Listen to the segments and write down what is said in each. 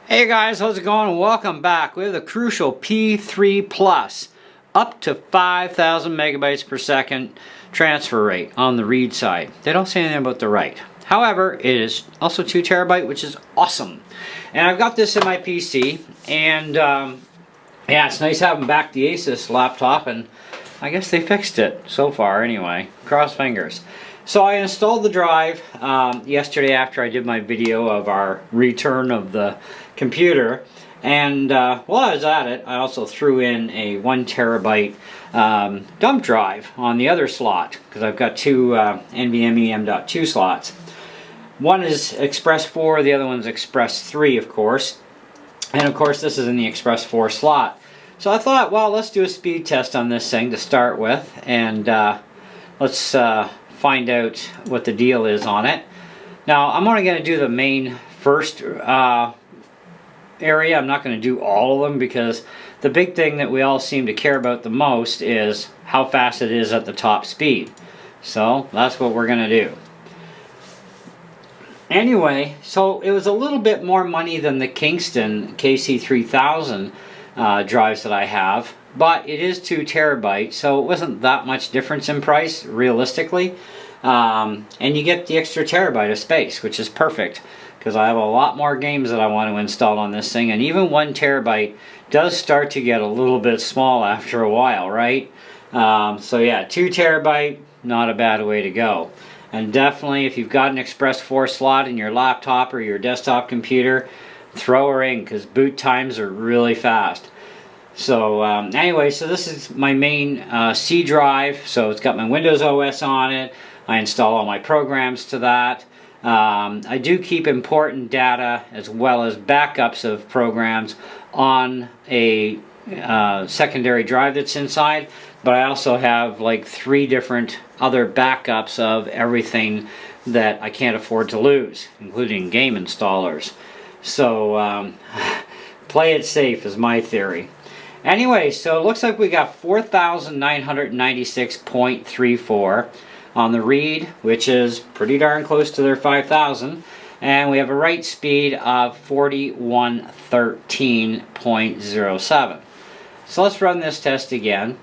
Hey guys, how's it going? Welcome back. We have the Crucal P3 Plus, up to 5,000 megabytes per second transfer rate on the read side. They don't say anything about the write. However, it is also 2 terabyte, which is awesome. And I've got this in my PC, and yeah, it's nice having back the Asus laptop, and I guess they fixed it so far anyway. Cross fingers. So I installed the drive yesterday after I did my video of our return of the computer, and while I was at it, I also threw in a 1 terabyte dump drive on the other slot, because I've got two NVME M.2 slots. One is Express 4, the other one's Express 3, of course. And of course this is in the Express 4 slot. So I thought, well, let's do a speed test on this thing to start with, and let's find out what the deal is on it. Now I'm only going to do the main first area. I'm not going to do all of them, because the big thing that we all seem to care about the most is how fast it is at the top speed. So that's what we're going to do. Anyway, so it was a little bit more money than the Kingston KC3000 drives that I have, but it is 2 terabytes, so it wasn't that much difference in price realistically. And you get the extra terabyte of space, which is perfect, because I have a lot more games that I want to install on this thing, and even 1 terabyte does start to get a little bit small after a while, right? So yeah, 2 terabyte, not a bad way to go. And definitely, if you've got an Express 4 slot in your laptop or your desktop computer, throw her in, because boot times are really fast. So anyway, so this is my main C drive. So it's got my Windows OS on it. I install all my programs to that. I do keep important data as well as backups of programs on a secondary drive that's inside, but I also have like 3 different other backups of everything that I can't afford to lose, including game installers. So play it safe is my theory. Anyway, so it looks like we got 4,996.34 on the read, which is pretty darn close to their 5,000, and we have a write speed of 4113.07. So let's run this test again.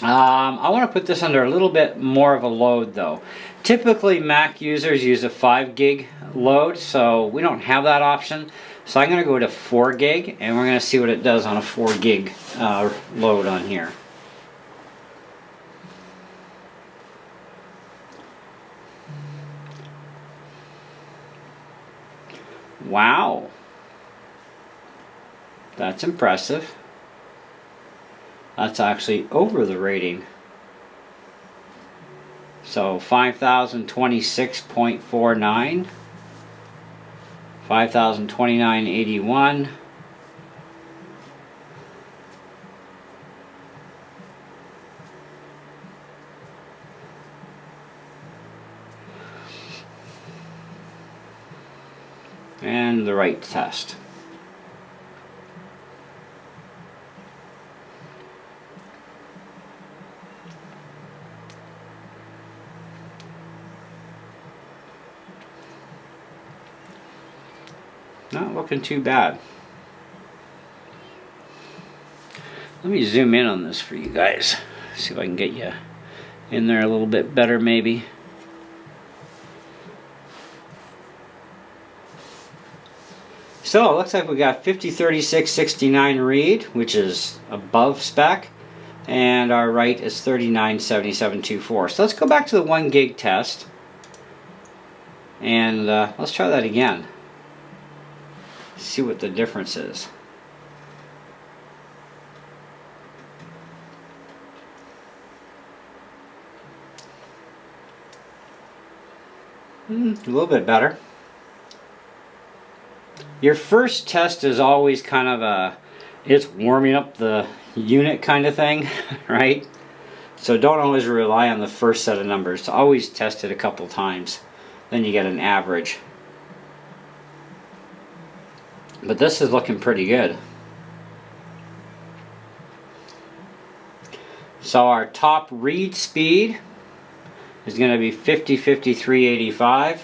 I want to put this under a little bit more of a load though. Typically Mac users use a 5 gig load, so we don't have that option. So I'm going to go to 4 gig, and we're going to see what it does on a 4 gig load on here. Wow, that's impressive. That's actually over the rating. So 5,026.49, 5,029.81, and the write test. Not looking too bad. Let me zoom in on this for you guys. See if I can get you in there a little bit better maybe. So it looks like we got 503669 read, which is above spec, and our write is 397724. So let's go back to the 1 gig test, and let's try that again. See what the difference is. A little bit better. Your first test is always kind of a, it's warming up the unit kind of thing, right? So don't always rely on the first set of numbers. Always test it a couple times. Then you get an average. But this is looking pretty good. So our top read speed is going to be 5053.85.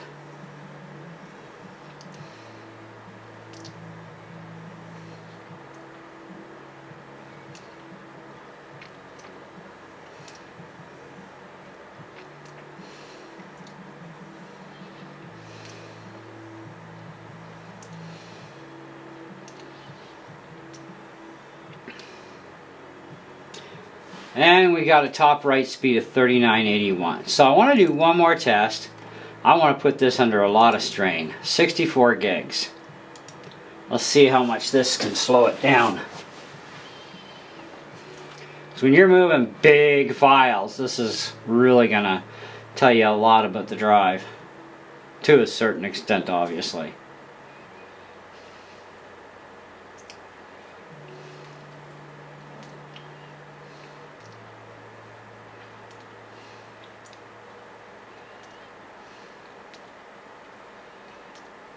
And we got a top write speed of 3981. So I want to do one more test. I want to put this under a lot of strain. 64 gigs. Let's see how much this can slow it down. So when you're moving big files, this is really going to tell you a lot about the drive. To a certain extent, obviously.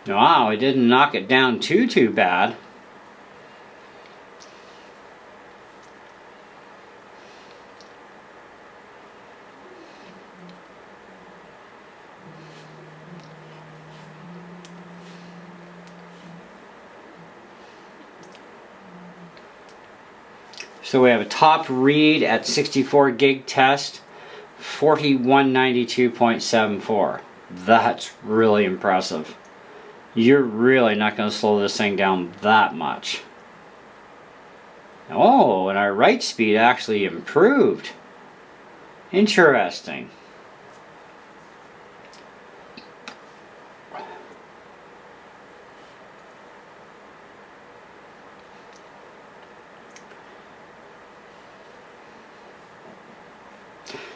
Wow, it didn't knock it down too bad. So we have a top read at 64 gig test, 4192.74. That's really impressive. You're really not going to slow this thing down that much. Oh, and our write speed actually improved. Interesting.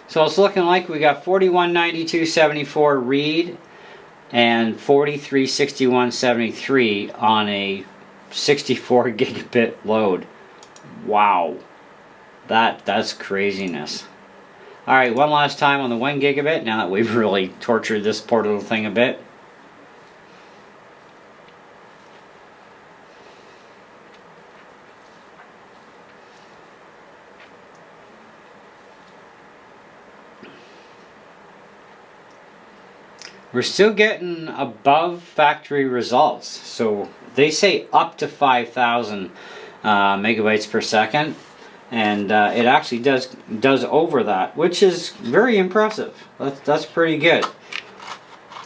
So it's looking like we got 4192.74 read and 4361.73 on a 64 gigabit load. Wow, that's craziness. Alright, one last time on the 1 gigabit now that we've really tortured this poor little thing a bit. We're still getting above factory results. So they say up to 5,000 megabytes per second, and it actually does over that, which is very impressive. That's pretty good.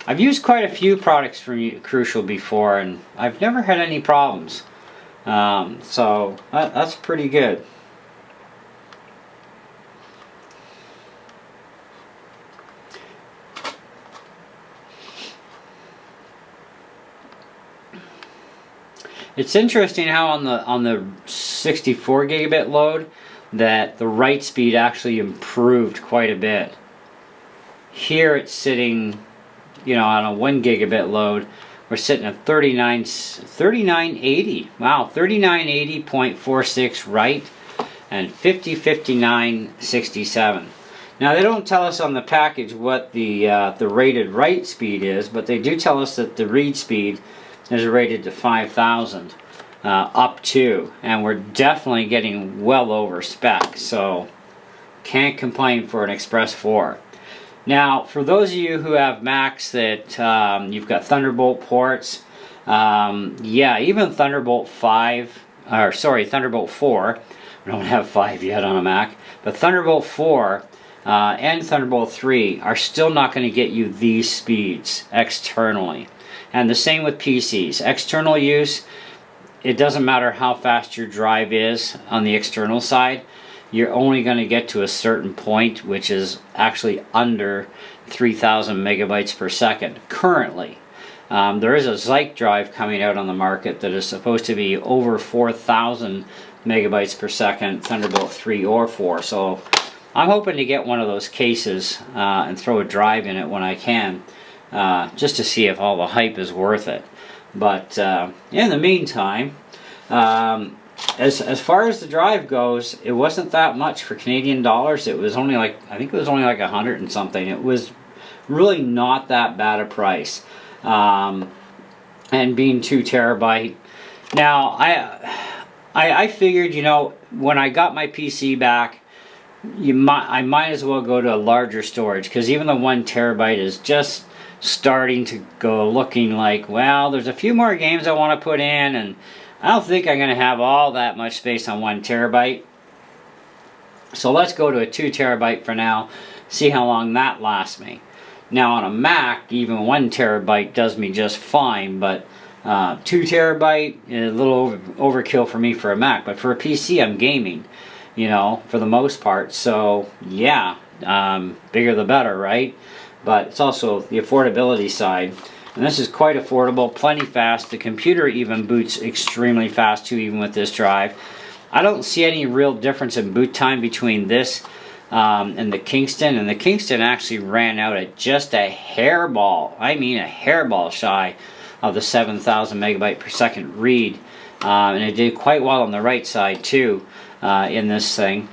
I've used quite a few products from Crucal before, and I've never had any problems. So that's pretty good. It's interesting how on the 64 gigabit load that the write speed actually improved quite a bit. Here it's sitting, you know, on a 1 gigabit load, we're sitting at 3980. Wow, 3980.46 write and 5059.67. Now they don't tell us on the package what the rated write speed is, but they do tell us that the read speed is rated to 5,000 up to, and we're definitely getting well over spec, so can't complain for an Express 4. Now for those of you who have Macs that you've got Thunderbolt ports, yeah, even Thunderbolt 4, we don't have 5 yet on a Mac, but Thunderbolt 4 and Thunderbolt 3 are still not going to get you these speeds externally. And the same with PCs. External use, it doesn't matter how fast your drive is on the external side, you're only going to get to a certain point, which is actually under 3,000 megabytes per second currently. There is a Zyke drive coming out on the market that is supposed to be over 4,000 megabytes per second, Thunderbolt 3 or 4. So I'm hoping to get one of those cases and throw a drive in it when I can. Just to see if all the hype is worth it. But in the meantime, as far as the drive goes, it wasn't that much for Canadian dollars. It was only like, I think it was only like 100 and something. It was really not that bad a price. And being 2 terabyte. Now I figured, you know, when I got my PC back, I might as well go to a larger storage, because even the 1 terabyte is just starting to go looking like, well, there's a few more games I want to put in, and I don't think I'm going to have all that much space on 1 terabyte. So let's go to a 2 terabyte for now, see how long that lasts me. Now on a Mac, even 1 terabyte does me just fine, but 2 terabyte is a little overkill for me for a Mac. But for a PC, I'm gaming, you know, for the most part. So yeah, bigger the better, right? But it's also the affordability side. And this is quite affordable, plenty fast. The computer even boots extremely fast too, even with this drive. I don't see any real difference in boot time between this and the Kingston. And the Kingston actually ran out at just a hairball, I mean a hairball shy of the 7,000 megabyte per second read. And it did quite well on the right side too in this thing.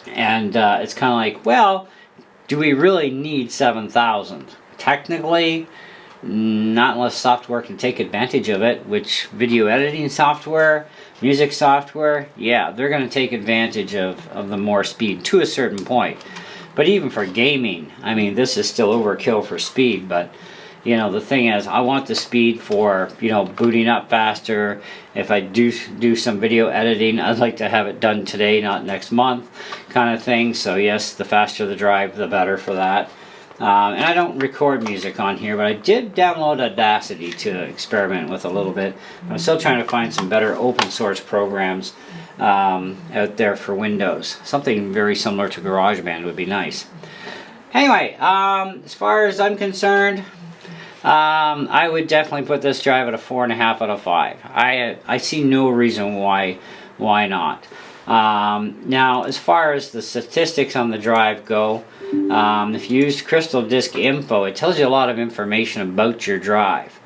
And it's kind of like, well, do we really need 7,000? Technically, not unless software can take advantage of it, which video editing software, music software, yeah, they're going to take advantage of the more speed to a certain point. But even for gaming, I mean, this is still overkill for speed, but you know, the thing is, I want the speed for, you know, booting up faster. If I do some video editing, I'd like to have it done today, not next month, kind of thing. So yes, the faster the drive, the better for that. And I don't record music on here, but I did download Audacity to experiment with a little bit. I'm still trying to find some better open source programs out there for Windows. Something very similar to GarageBand would be nice. Anyway, as far as I'm concerned, I would definitely put this drive at a 4.5 out of 5. I see no reason why not. Now, as far as the statistics on the drive go, if you use Crystal Disk Info, it tells you a lot of information about your drive.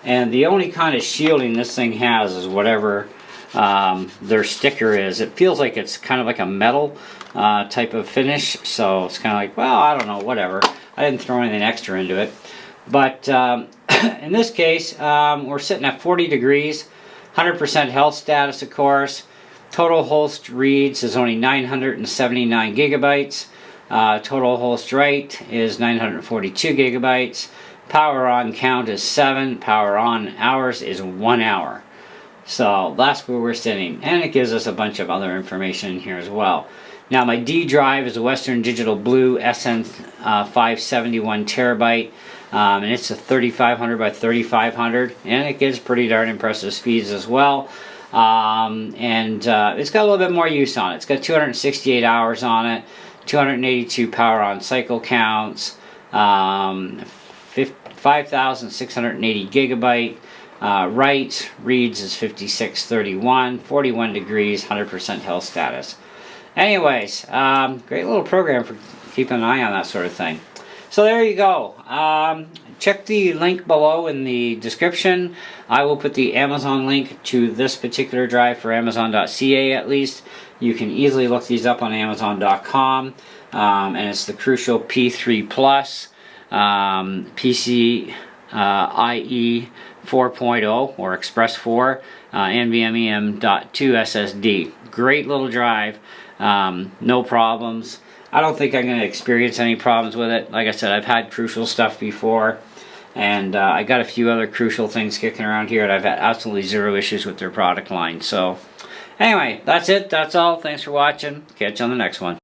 And the only kind of shielding this thing has is whatever their sticker is. It feels like it's kind of like a metal type of finish, so it's kind of like, well, I don't know, whatever. I didn't throw anything extra into it. But in this case, we're sitting at 40 degrees, 100% health status, of course. Total host reads is only 979 gigabytes. Total host write is 942 gigabytes. Power on count is 7. Power on hours is 1 hour. So that's where we're sitting. And it gives us a bunch of other information in here as well. Now my D drive is a Western Digital Blue SN 571 terabyte. And it's a 3500 by 3500. And it gives pretty darn impressive speeds as well. It's got a little bit more use on it. It's got 268 hours on it, 282 power on cycle counts, 5,680 gigabyte write, reads is 5631, 41 degrees, 100% health status. Anyways, great little program for keeping an eye on that sort of thing. So there you go. Check the link below in the description. I will put the Amazon link to this particular drive for Amazon.ca at least. You can easily look these up on Amazon.com. And it's the Crucal P3 Plus PCIe 4.0 or Express 4 NVME M.2 SSD. Great little drive. No problems. I don't think I'm going to experience any problems with it. Like I said, I've had Crucal stuff before, and I got a few other Crucal things kicking around here, and I've had absolutely zero issues with their product line. So, anyway, that's it. That's all. Thanks for watching. Catch you on the next one.